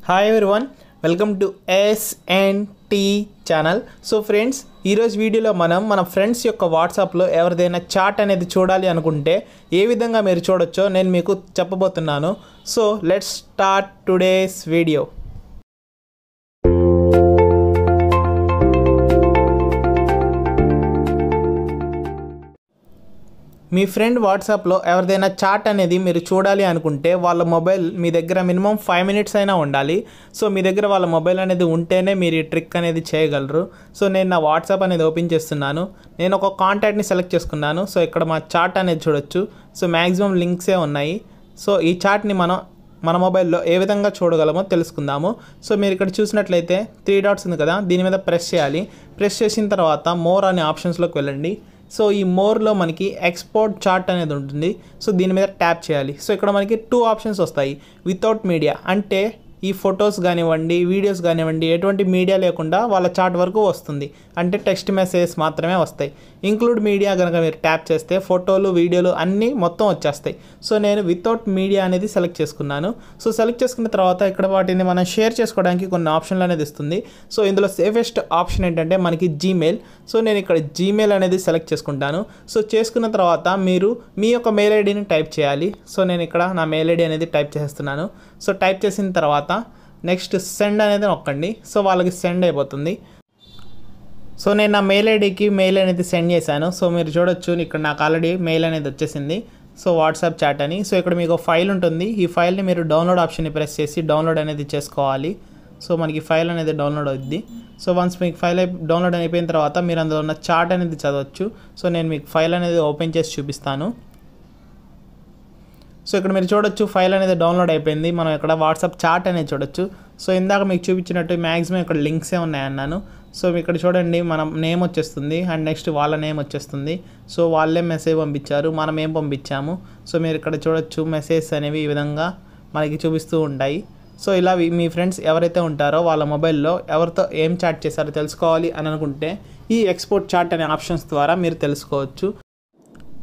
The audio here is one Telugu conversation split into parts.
Hi everyone, welcome to SNT channel. So friends, ఈరోజు వీడియోలో మన ఫ్రెండ్స్ యొక్క వాట్సాప్లో ఎవరిదైనా చాట్ అనేది చూడాలి అనుకుంటే ఏ విధంగా మీరు చూడొచ్చో నేను మీకు చెప్పబోతున్నాను. So let's start today's video. Me friend వాట్సాప్లో ఎవరిదైనా చాట్ అనేది మీరు చూడాలి అనుకుంటే వాళ్ళ మొబైల్ మీ దగ్గర మినిమం 5 minutes అయినా ఉండాలి. సో మీ దగ్గర వాళ్ళ మొబైల్ అనేది ఉంటేనే మీరు ఈ ట్రిక్ అనేది చేయగలరు. సో నేను నా వాట్సాప్ అనేది ఓపెన్ చేస్తున్నాను. నేను ఒక కాంటాక్ట్ని సెలెక్ట్ చేసుకున్నాను. సో ఇక్కడ మా చాట్ అనేది చూడొచ్చు. సో మ్యాక్సిమం లింక్సే ఉన్నాయి. సో ఈ చాట్ని మన మొబైల్లో ఏ విధంగా చూడగలమో తెలుసుకుందాము. సో మీరు ఇక్కడ చూసినట్లయితే 3 dots ఉంది కదా, దీని మీద ప్రెస్ చేయాలి. ప్రెస్ చేసిన తర్వాత మోర్ అనే ఆప్షన్స్లోకి వెళ్ళండి. సో ఈ మోర్లో మనకి ఎక్స్పోర్ట్ చార్ట్ అనేది ఉంటుంది. సో దీని మీద ట్యాప్ చేయాలి. సో ఇక్కడ మనకి 2 ఆప్షన్స్ వస్తాయి. వితౌట్ మీడియా అంటే ఈ ఫొటోస్ కానివ్వండి, వీడియోస్ కానివ్వండి, ఎటువంటి మీడియా లేకుండా వాళ్ళ చాట్ వరకు వస్తుంది. అంటే టెక్స్ట్ మెసేజెస్ మాత్రమే వస్తాయి. ఇంక్లూడ్ మీడియా కనుక మీరు ట్యాప్ చేస్తే ఫోటోలు, వీడియోలు అన్నీ మొత్తం వచ్చేస్తాయి. సో నేను వితౌట్ మీడియా అనేది సెలెక్ట్ చేసుకున్నాను. సో సెలెక్ట్ చేసుకున్న తర్వాత ఇక్కడ వాటిని మనం షేర్ చేసుకోవడానికి కొన్ని ఆప్షన్లు అనేది ఇస్తుంది. సో ఇందులో సేఫెస్ట్ ఆప్షన్ ఏంటంటే మనకి జీమెయిల్. సో నేను ఇక్కడ జీమెయిల్ అనేది సెలెక్ట్ చేసుకుంటాను. సో చేసుకున్న తర్వాత మీరు మీ యొక్క మెయిల్ ఐడిని టైప్ చేయాలి. సో నేను ఇక్కడ నా మెయిల్ ఐడి అనేది టైప్ చేస్తున్నాను. సో టైప్ చేసిన తర్వాత నెక్స్ట్ సెండ్ అనేది నొక్కండి. సో వాళ్ళకి సెండ్ అయిపోతుంది. సో నేను నా మెయిల్ ఐడికి మెయిల్ అనేది సెండ్ చేశాను. సో మీరు చూడొచ్చు ఇక్కడ నాకు ఆల్రెడీ మెయిల్ అనేది వచ్చేసింది. సో వాట్సాప్ చాట్ అని. సో ఇక్కడ మీకు ఫైల్ ఉంటుంది. ఈ ఫైల్ని మీరు డౌన్లోడ్ ఆప్షన్ని ప్రెస్ చేసి డౌన్లోడ్ అనేది చేసుకోవాలి. సో మనకి ఫైల్ అనేది డౌన్లోడ్ అవుద్ది. సో వన్స్ మీకు ఫైల్ డౌన్లోడ్ అయిపోయిన తర్వాత మీరు అందులో ఉన్న చాట్ అనేది చదవచ్చు. సో నేను మీకు ఫైల్ అనేది ఓపెన్ చేసి చూపిస్తాను. సో ఇక్కడ మీరు చూడొచ్చు ఫైల్ అనేది డౌన్లోడ్ అయిపోయింది. మనం ఇక్కడ వాట్సాప్ చాట్ అనేది చూడొచ్చు. సో ఇందాక మీకు చూపించినట్టు మ్యాక్సిమం ఇక్కడ లింక్సే ఉన్నాయన్నాను. సో ఇక్కడ చూడండి మనం నేమ్ వచ్చేస్తుంది అండ్ నెక్స్ట్ వాళ్ళ నేమ్ వచ్చేస్తుంది. సో వాళ్ళే మెసేజ్ పంపించారు, మనం ఏం పంపించాము. సో మీరు ఇక్కడ చూడొచ్చు మెసేజెస్ అనేవి ఈ విధంగా మనకి చూపిస్తూ ఉంటాయి. సో ఇలా మీ ఫ్రెండ్స్ ఎవరైతే ఉంటారో వాళ్ళ మొబైల్లో ఎవరితో ఏం చాట్ చేశారో తెలుసుకోవాలి అని అనుకుంటే ఈ ఎక్స్పోర్ట్ చాట్ అనే ఆప్షన్స్ ద్వారా మీరు తెలుసుకోవచ్చు.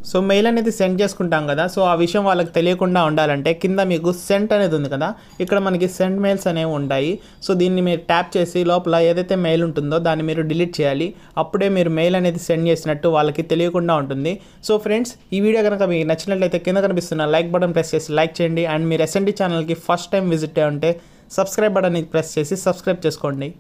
సో మెయిల్ అనేది సెండ్ చేసుకుంటాం కదా, సో ఆ విషయం వాళ్ళకి తెలియకుండా ఉండాలంటే కింద మీకు సెంట్ అనేది ఉంది కదా, ఇక్కడ మనకి సెండ్ మెయిల్స్ అనేవి ఉంటాయి. సో దీన్ని మీరు ట్యాప్ చేసి లోపల ఏదైతే మెయిల్ ఉంటుందో దాన్ని మీరు డిలీట్ చేయాలి. అప్పుడే మీరు మెయిల్ అనేది సెండ్ చేసినట్టు వాళ్ళకి తెలియకుండా ఉంటుంది. సో ఫ్రెండ్స్, ఈ వీడియో కనుక మీకు నచ్చినట్లయితే కింద కనిపిస్తున్న లైక్ బటన్ ప్రెస్ చేసి లైక్ చేయండి. అండ్ మీరు SNT ఛానల్కి ఫస్ట్ టైం విజిట్ అయ్యి ఉంటే సబ్స్క్రైబ్ బటన్ని ప్రెస్ చేసి సబ్స్క్రైబ్ చేసుకోండి.